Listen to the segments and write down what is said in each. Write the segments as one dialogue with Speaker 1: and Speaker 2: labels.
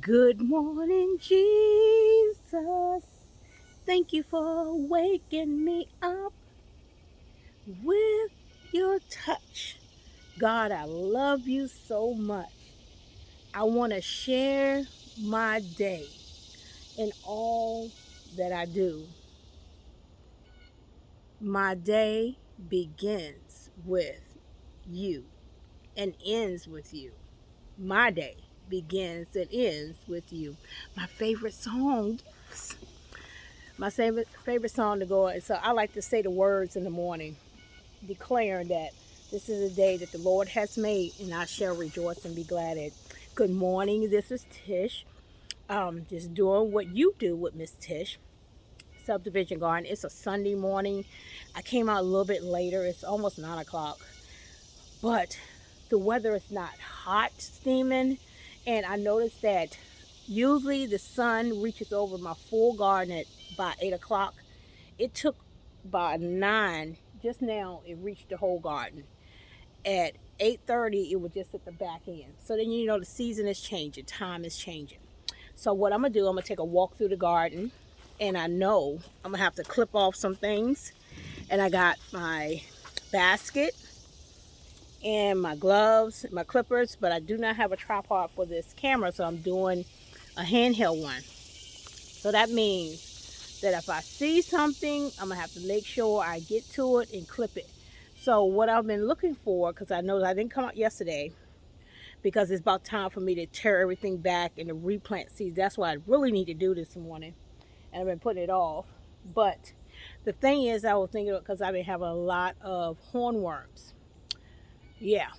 Speaker 1: Good morning, Jesus. Thank you for waking me up with your touch. God, I love you so much. I want to share my day in all that I do. My day begins with you and ends with you. My day begins and ends with you. My favorite song. Yes. My favorite song to go on. So I like to say the words in the morning, declaring that this is a day that the Lord has made, and I shall rejoice and be glad in. Good morning. This is Tish. Just doing what you do with Miss Tish. Subdivision Garden. It's a Sunday morning. I came out a little bit later. It's almost 9 o'clock, but the weather is not hot, steaming, and I noticed that usually the sun reaches over my full garden at by 8 o'clock. It took by 9. Just now it reached the whole garden. At 8:30 it was just at the back end. So then the season is changing, time is changing. So what I'm gonna do, I'm gonna take a walk through the garden, and I know I'm gonna have to clip off some things. And I got my basket and my gloves, my clippers, but I do not have a tripod for this camera, so I'm doing a handheld one. So that means that if I see something, I'm gonna have to make sure I get to it and clip it. So what I've been looking for, because I know I didn't come out yesterday, because it's about time for me to tear everything back and to replant seeds. That's what I really need to do this morning, and I've been putting it off. But the thing is, I was thinking, because I've been having a lot of hornworms. Yeah,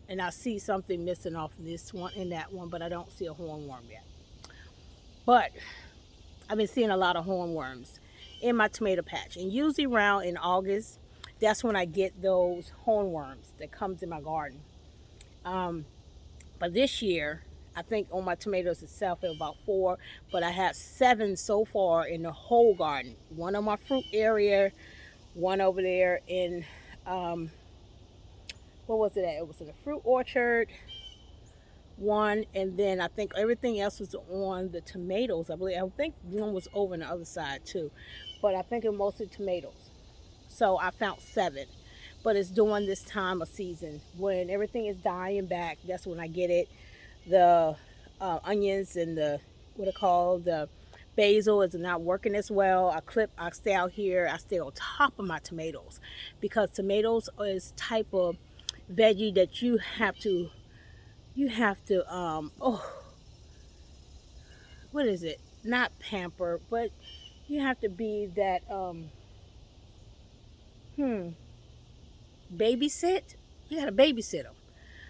Speaker 1: and I see something missing off this one and that one, but I don't see a hornworm yet. But I've been seeing a lot of hornworms in my tomato patch, and usually around in August, that's when I get those hornworms that comes in my garden. Um, but this year, I think on my tomatoes itself, there were about 4, but I have 7 so far in the whole garden. One on my fruit area, one over there in what was it at? It was in the fruit orchard, one, and then I think everything else was on the tomatoes. I think one was over on the other side too, but I think it was mostly tomatoes. So I found 7, but it's during this time of season when everything is dying back. That's when I get it. The onions and the what it called the basil is not working as well. I stay out here. I stay on top of my tomatoes, because tomatoes is type of veggie that you have to what is it, not pamper, but you have to be that hmm babysit. You got to babysit them.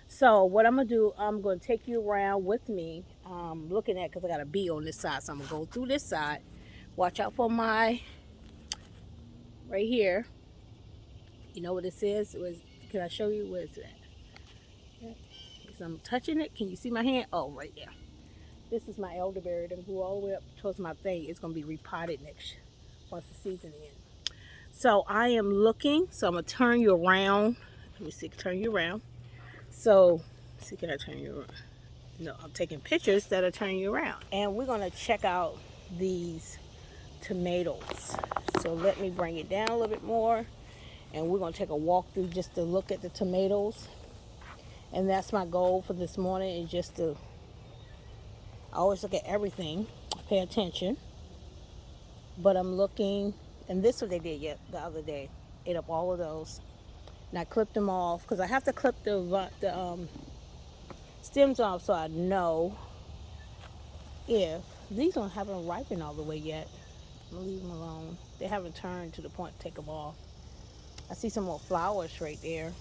Speaker 1: So what I'm gonna do, I'm gonna take you around with me, looking at, because I got a bee on this side, so I'm gonna go through this side. Watch out for my right here. You know what it says? Can I show you what it's at? Because I'm touching it. Can you see my hand? Oh, right there. This is my elderberry that grew all the way up towards my thing. It's gonna be repotted next once the season ends. So I am looking. So I'm gonna turn you around. Let me see. Turn you around. So, see, can I turn you around? No, I'm taking pictures that are turning you around. And we're gonna check out these tomatoes. So let me bring it down a little bit more, and we're gonna take a walk through just to look at the tomatoes. And that's my goal for this morning, is just to I always look at everything, pay attention. But I'm looking, and this is what they did yet the other day. Ate up all of those, and I clipped them off because I have to clip the stems off so I know if these ones haven't ripened all the way yet. I'm gonna leave them alone. They haven't turned to the point to take them off. I see some more flowers right there.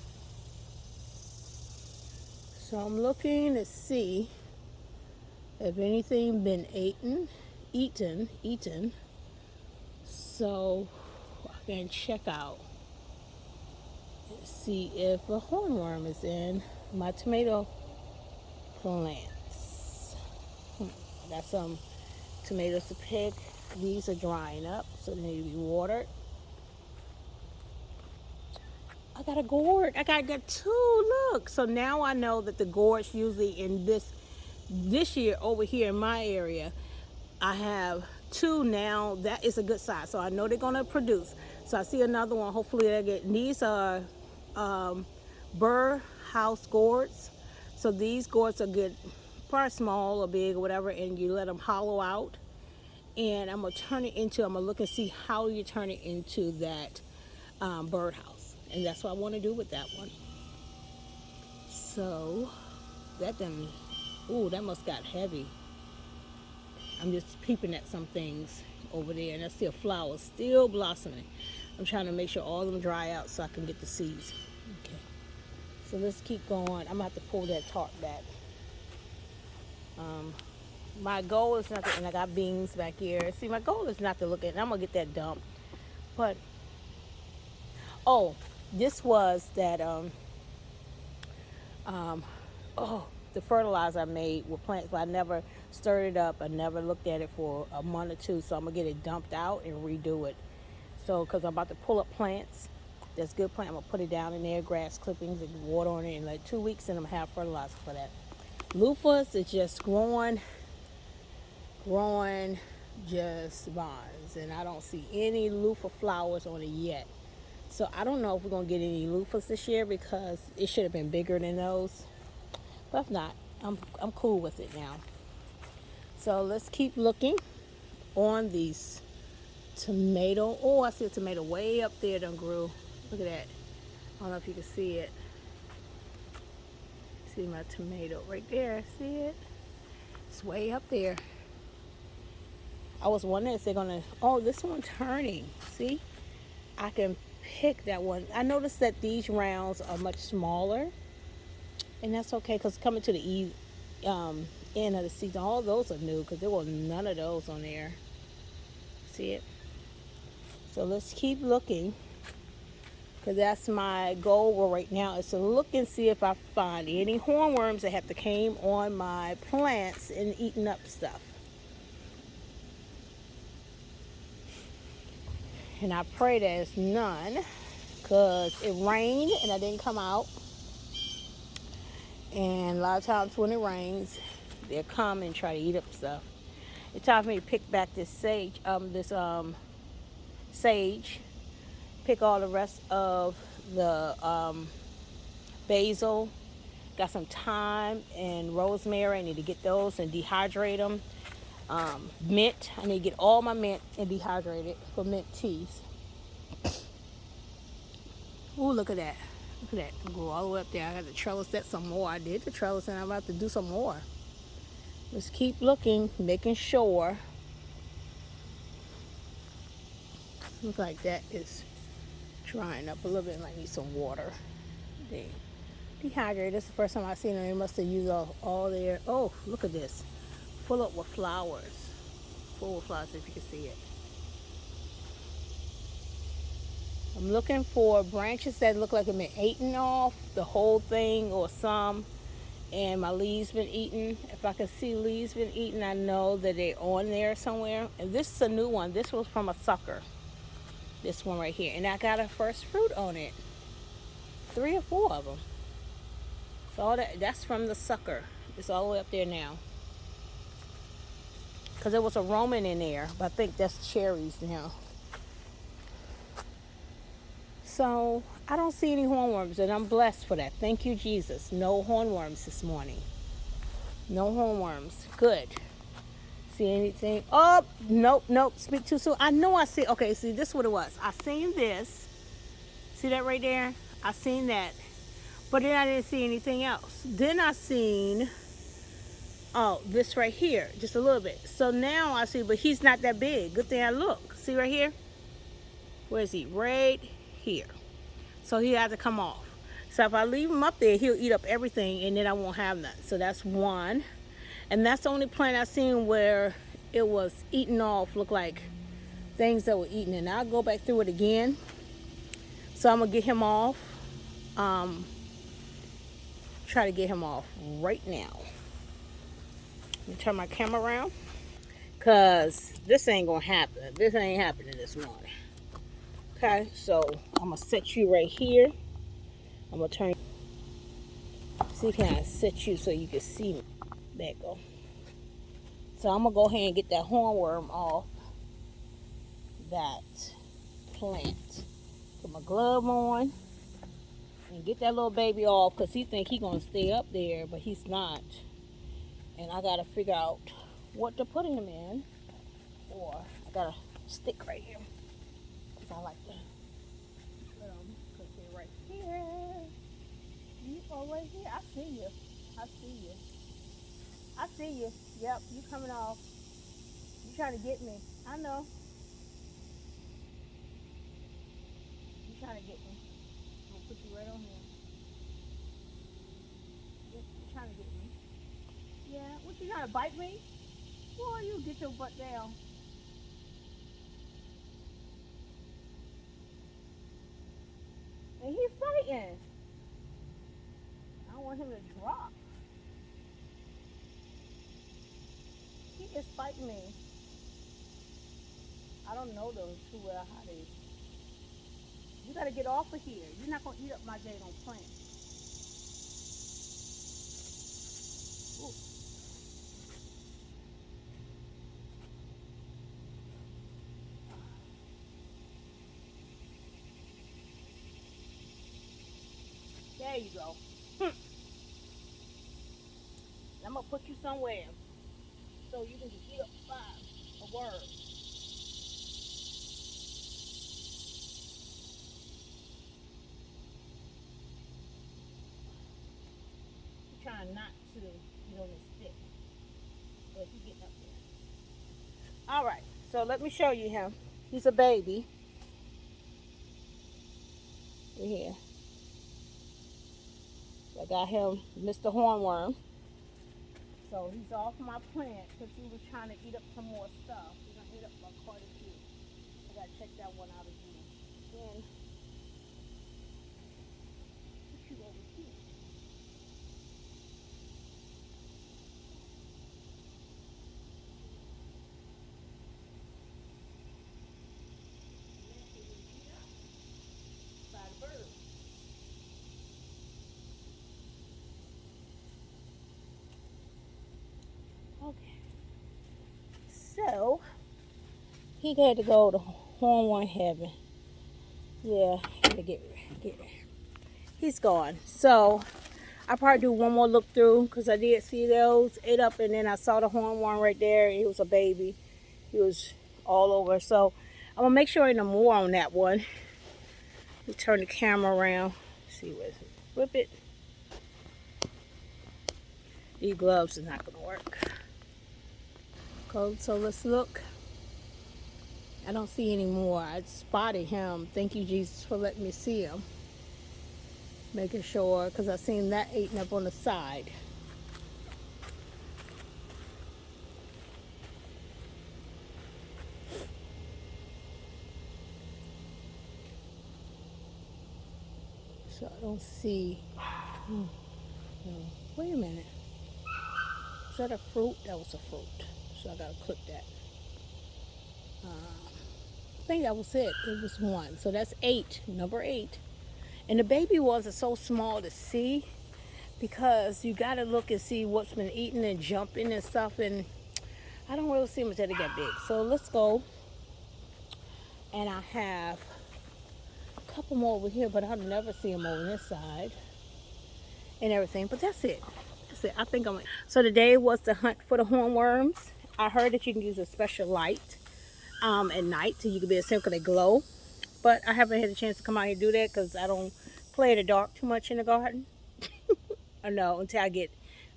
Speaker 1: So I'm looking to see if anything been eaten. So I can check out, see if a hornworm is in my tomato plants. Got some tomatoes to pick. These are drying up, so they need to be watered. I got a gourd. I got 2. Look. So now I know that the gourds usually in this this year over here in my area, I have two now. That is a good size, so I know they're gonna produce. So I see another one. Hopefully they get. These are Burr House gourds. So these gourds are good, probably small or big or whatever, and you let them hollow out. And I'm gonna turn it into. I'm gonna look and see how you turn it into that birdhouse, and that's what I want to do with that one. So that done. Ooh, that must got heavy. I'm just peeping at some things over there, and I see a flower still blossoming. I'm trying to make sure all of them dry out so I can get the seeds. Okay. So let's keep going. I'm gonna have to pull that tarp back. My goal is not to, and I got beans back here. See, my goal is not to look at, I'm gonna get that dump. But, oh, this was that, oh, the fertilizer I made with plants, but I never stirred it up. I never looked at it for a month or two, so I'm gonna get it dumped out and redo it. So, because I'm about to pull up plants, that's good plant, I'm gonna put it down in there, grass clippings and water on it in like 2 weeks, and I'm gonna have fertilizer for that. Loofahs is just growing just vines, and I don't see any loofah flowers on it yet. So I don't know if we're gonna get any loofahs this year because it should have been bigger than those. But if not, I'm cool with it now. So let's keep looking on these tomato. Oh, I see a tomato way up there done grew. Look at that. I don't know if you can see it. See my tomato right there. See it? It's way up there. I was wondering if they're gonna. Oh, this one turning. See? I can pick that one. I noticed that these rounds are much smaller, and that's okay because coming to the end of the season, all those are new because there were none of those on there. See it? So let's keep looking because that's my goal right now is to look and see if I find any hornworms that have to came on my plants and eating up stuff. And I pray there's none because it rained and I didn't come out. And a lot of times when it rains, they'll come and try to eat up stuff. It's time for me to pick back this sage, pick all the rest of the basil. Got some thyme and rosemary. I need to get those and dehydrate them. Mint. I need to get all my mint and dehydrate it for mint teas. Ooh, look at that. Look at that. Go all the way up there. I got to trellis that some more. I did the trellis and I'm about to do some more. Let's keep looking, making sure. Looks like that is drying up a little bit. Might need some water. Dehydrated. This is the first time I've seen them. They must have used all their. Oh, look at this. Full up with flowers. Full of flowers if you can see it. I'm looking for branches that look like they've been eaten off, the whole thing or some, and my leaves been eaten. If I can see leaves been eaten, I know that they're on there somewhere. And this is a new one. This was from a sucker. This one right here. And I got a first fruit on it. 3 or 4 of them. So all that's from the sucker. It's all the way up there now. Because there was a Roman in there, but I think that's cherries now. So I don't see any hornworms, and I'm blessed for that. Thank you, Jesus. No hornworms this morning. No hornworms. Good. See anything? Oh, nope. Speak too soon. I know I see. Okay, see, this is what it was. I seen this. See that right there? I seen that. But then I didn't see anything else. Then I seen, oh, this right here. Just a little bit. So now I see, but he's not that big. Good thing I look. See right here? Where is he? Right here. So he had to come off. So if I leave him up there, he'll eat up everything and then I won't have none. So that's one. And that's the only plant I've seen where it was eaten off, look like things that were eaten. And I'll go back through it again. So I'm gonna get him off. Try to get him off right now. Let me turn my camera around. Cause this ain't gonna happen. This ain't happening this morning. Okay, so I'm gonna set you right here. I'm gonna turn. See, can I set you so you can see me? There you go. So I'm gonna go ahead and get that hornworm off that plant. Put my glove on and get that little baby off, because he think he gonna stay up there, but he's not. And I gotta figure out what to put him in. Or I got a stick right here, because I like to put them, because they're right here. You are right here. I see you. I see you. I see you. Yep, you coming off. You trying to get me. I know. You trying to get me. I'm gonna put you right on here. Yep, you trying to get me. Yeah, what, you trying to bite me? Boy, you get your butt down. And he's fighting. I don't want him to drop. He is fighting me. I don't know those too well how they. You gotta get off of here. You're not gonna eat up my dang on plant. Ooh. There you go. I'm gonna put you somewhere so you can just eat up a word. You're trying not to get on this stick, but you're getting up there. All right, so let me show you him. He's a baby. Right here. So I got him, Mr. Hornworm. So he's off my plant because he was trying to eat up some more stuff. He's gonna eat up quite a few. I gotta check that one out again. Then put you over here. By the bird. Okay. So he had to go to Hornworm Heaven. Yeah, get he's gone. So I probably do one more look through, because I did see those ate up, and then I saw the hornworm right there. He was a baby. He was all over. So I'm gonna make sure ain't no more on that one. We turn the camera around. See where it. Flip it. These gloves are not gonna work. So let's look. I don't see any more. I spotted him. Thank you, Jesus, for letting me see him. Making sure, because I seen that eating up on the side. So I don't see. Wait a minute. Is that a fruit? That was a fruit. So I gotta click that. I think that was it. It was one. So that's 8, number 8. And the baby ones are so small to see, because you gotta look and see what's been eating and jumping and stuff. And I don't really see them until they get big. So let's go. And I have a couple more over here, but I'll never see them over this side and everything. But that's it. That's it. I think I'm. So today was the hunt for the hornworms. I heard that you can use a special light at night so you can be able to see them because they glow. But I haven't had a chance to come out here and do that because I don't play in the dark too much in the garden. Or no, until I get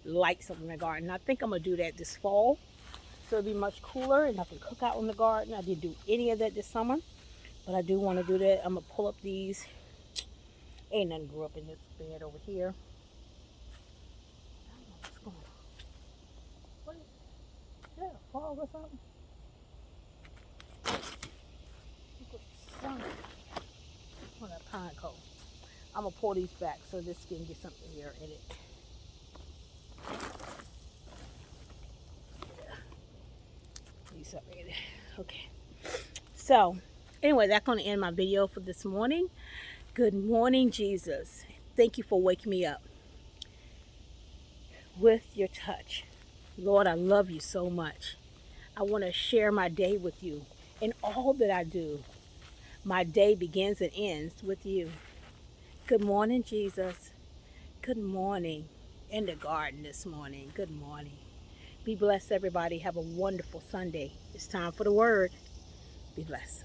Speaker 1: lights up in the garden. I think I'm gonna do that this fall, so it'll be much cooler and I can cook out in the garden. I didn't do any of that this summer, but I do want to do that. I'm gonna pull up these. Ain't nothing grew up in this bed over here. I don't know what's going on. What is that, a frog or something? Look at the sun. Oh, that pine cone. I'm gonna pull these back so this can get something here in it. Need something in it. Okay. So, anyway, that's gonna end my video for this morning. Good morning, Jesus. Thank you for waking me up with your touch. Lord, I love you so much. I want to share my day with you. In all that I do, my day begins and ends with you. Good morning, Jesus. Good morning. In the garden this morning. Good morning. Be blessed, everybody. Have a wonderful Sunday. It's time for the word. Be blessed.